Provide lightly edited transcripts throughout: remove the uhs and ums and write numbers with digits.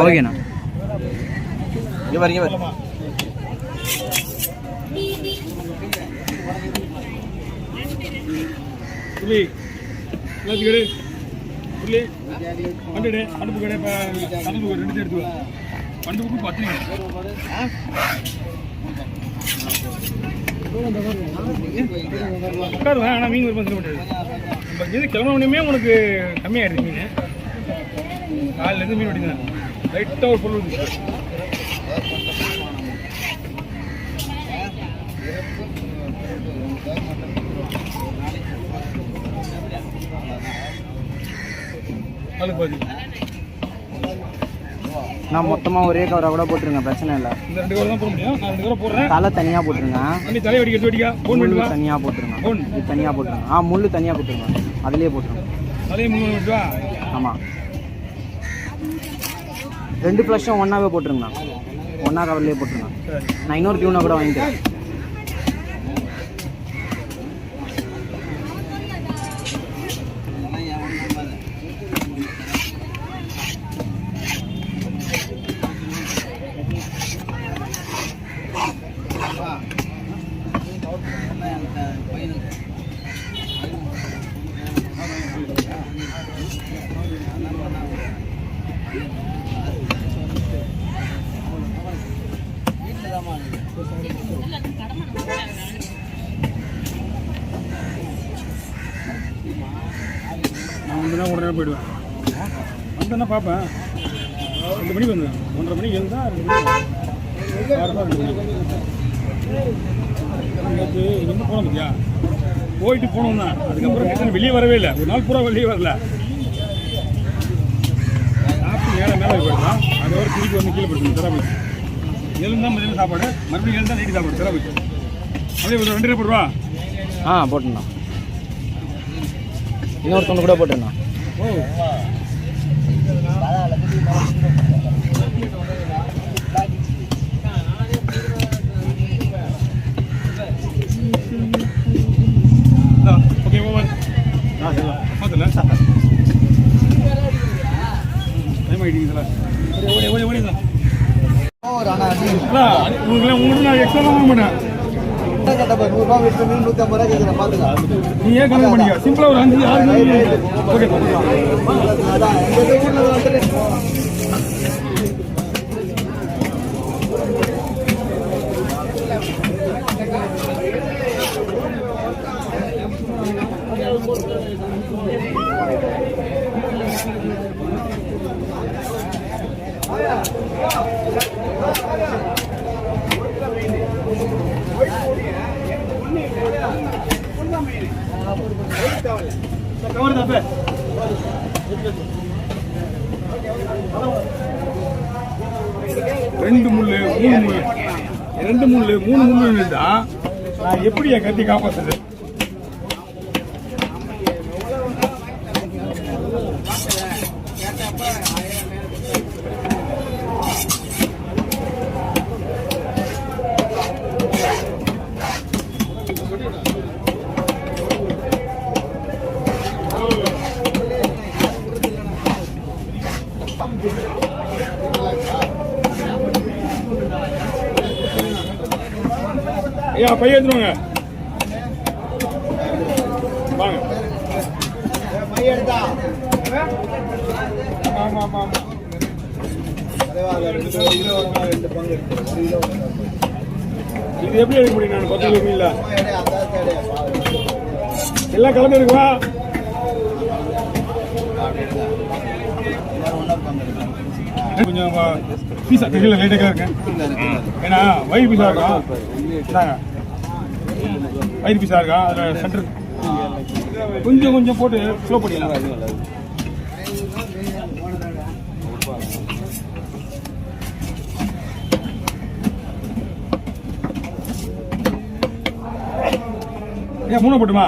ஓகேண்ணா. இங்கே பாருங்க புள்ளி புள்ளி பண்டுடு பண்டு கடை கடல் ரெண்டு எடுத்து பண்டு புக்கு 10 உட்காருவேன். ஆனால் மீன் ஒரு பந்து மாட்டேது. நம்ம இது கிளம்பினே உனக்கு கம்மியாகிடுது மீன். காலிலேருந்து மீன் வெட்டிதான் லைட்டாக ஒரு பொருள் இருந்துச்சு. அது பாதி நான் மொத்தமாக ஒரே கவராக கூட போட்டுருங்க, பிரச்சனை இல்லை. இந்த 2 கவர் தான் போட முடியும். நான் 2 கவர் போடுறேன். தலை தனியாக போட்டுருங்க. தலை வெடிக்க முள்ளு தனியாக போட்டுருங்க. இது தனியாக போட்டுருங்க. முள்ளு தனியாக போட்டுருங்க. அதுலேயே போட்டுருங்க. தலையை முள்ளு வெட்டுவா. ஆமாம், 2 ஃப்ளஷும் ஒன்றாவே போட்டுருங்கண்ணா. ஒன்றா கவர்லேயே போட்டுருங்க. நான் இன்னொரு டியூனை கூட வாங்கிக்கிறேன். நான் வந்துன்னா உடனே போயிடுவேன். வந்தேன்னா பார்ப்பேன். 2 மணிக்கு வந்தேன். 1:30 மணிக்கு எழுந்தால் 2 மணிக்கு இங்கேருந்து போனோம் பார்த்தியா. போயிட்டு போனோம் தான். அதுக்கப்புறம் கிட்ட வெளியே வரவே இல்லை. ஒரு நாள் பூரா வெளியே வரல. சாப்பிட்டு மேலே போயிடலாம். அதோட திருப்பி வந்து கீழே போயிடுங்க. தரா போயிடுச்சு. எழுந்தால் மதியம் சாப்பாடு, மறுபடியும் எழுந்தால் நைட்டு சாப்பாடு. தரா போயிடுச்சு. அப்படியே ஒரு 2 ரூபா போட்டுண்ணா. இன்னொருத்தவங்க கூட போட்டுண்ணா. Okay over. பார்த்துல டைம் ஆகிட்டீங்களா? உங்களுக்கு நான் எக்ஸ்ட்ரா வாங்க மாட்டேன். நீ ஏன் கணக்கு பண்ணிக்க. சிம்பிளா ஒரு 5-6 ஓகே. ரெண்டு முள்ளு 3 முள்ளு 2 முள்ளு 3 முள்ளு இருந்தா நான் எப்படி என் கத்தி காப்பாத்துறது? ஐயா பையன் எடுத்துருவாங்க. வாங்க இது எப்படி எடுக்க முடியும்? நான் 10 கிலோ இல்ல எல்லாம் கலந்து இருக்குவா. கொஞ்சம் பீஸா தெரியல லைட்டாக இருக்கேன். ஏன்னா வயிறு பீஸா இருக்கும். வயிறு பீஸா இருக்கா? அதில் சென்டர் கொஞ்சம் கொஞ்சம் போட்டு ஸ்லோ பண்ணிடலாம். ஏன் 3 போட்டுமா?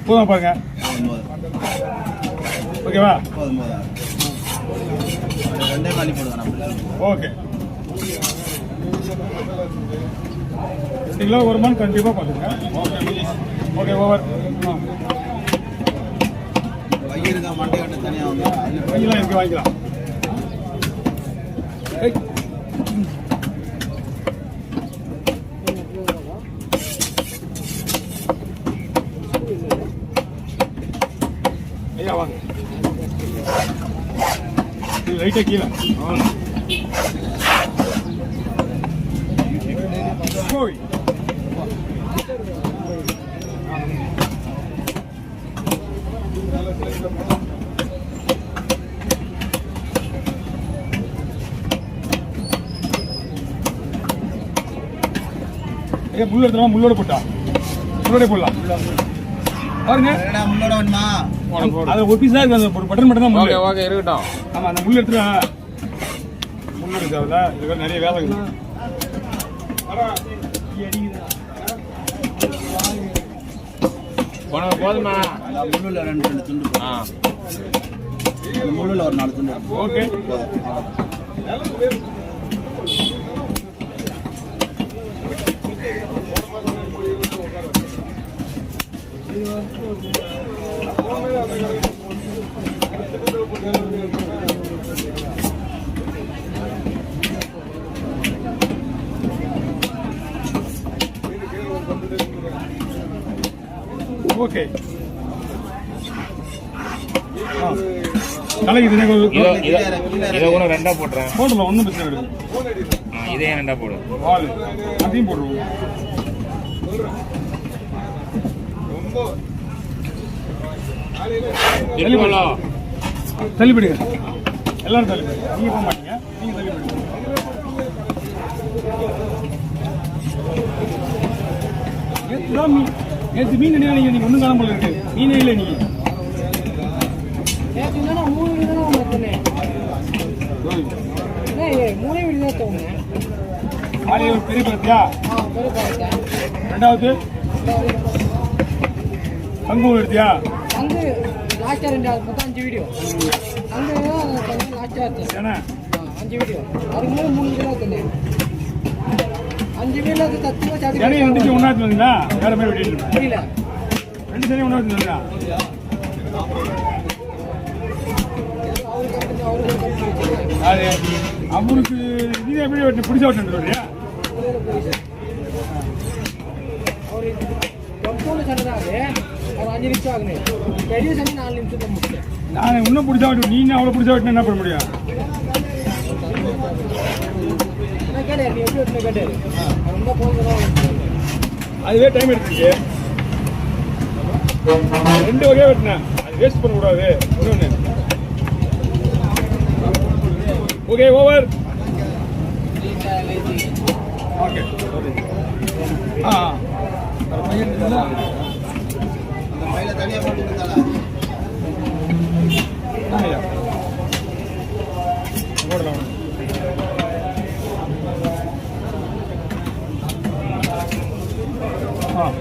போதும் பாருங்க. ஓகேவா? ஓகே. 2 கிலோ வருமானு கண்டிப்பாக பார்த்துங்க. Okay over. வாங்கிக்கலாம், இங்கே வாங்கிக்கலாம். ஐயா வாங்க, இது லைட்டாக கீழே போய் முள்ளு எடுத்துமா, முள்ளோட போட்டா முள்ளோட போடலாம் பாருங்க. முள்ளோட வேணுமா? அது ஒரு பீஸ் தான் இருக்கு, அந்த பட்டன் மட்டும் தான் முள்ளு. ஓகே இருக்கட்டும். ஆமா, அந்த முள்ளு எடுத்துட்டு முள்ளு தேவையில்ல, இதுக்கு நிறைய வேலை இருக்குது. போதுமா? முள்ளுல 2 துண்டு. முள்ளுல ஒரு 4 துண்டு. ஓகே. ஓகே. தலைக்கு இதை கூட 2 போட்டுறேன். போடலாம், ஒன்றும் பிரச்சனை கிடையாது. இதே 2 போடு. வால் அதையும் போடுவோம். தள்ளிவிடுங்க, எல்லாரும் தள்ளிவிடுங்க. நீங்க போக மாட்டீங்க, நீங்க தள்ளிவிடுங்க. நேற்று மீன் நினைவு நீங்க ஒன்றும் காண போல இருக்கு. மீனே இல்லை நீங்க. பெரிய பருத்தியா? 2வது அங்கு எடுத்தியா? அங்கு லாஸ்டா 2 மொத்தம் 5 வீடியோ. அங்கு லாஸ்டா ஏன்னா 5 வீடியோ. அதுக்கு மேல 3 கிலோ தண்ணி. 5 வீடியோ தத்துவ சாதி. ஏன்னா 2 ஒண்ணாத்து வந்தீங்களா? வேற மாதிரி வெட்டிட்டு புரியல. 2 சரி ஒண்ணாத்து வந்தீங்களா? அது அவருக்கு நீங்க எப்படி வெட்டி பிடிச்ச வெட்டு வரியா? ஒரு சண்டை அது 5 நிமிஷம் ஆகுது. பெரிய சண்டை 4 நிமிஷம் தான் முடியும். நான் இன்னும் பிடிச்சா வெட்டு, நீங்க அவ்வளோ பிடிச்சா வெட்டினா என்ன பண்ண முடியும்? நான் கேட்டேன், நீ எப்படி வெட்டின கேட்டாரு. ரொம்ப போகுதுதான். அதுவே டைம் எடுத்துச்சு. 2 வகையாக வெட்டினேன், அது வேஸ்ட் பண்ணக்கூடாது. இன்னொன்று ஓகே ஓவர். ஓகே. அந்த பையில தனியாக போட்டு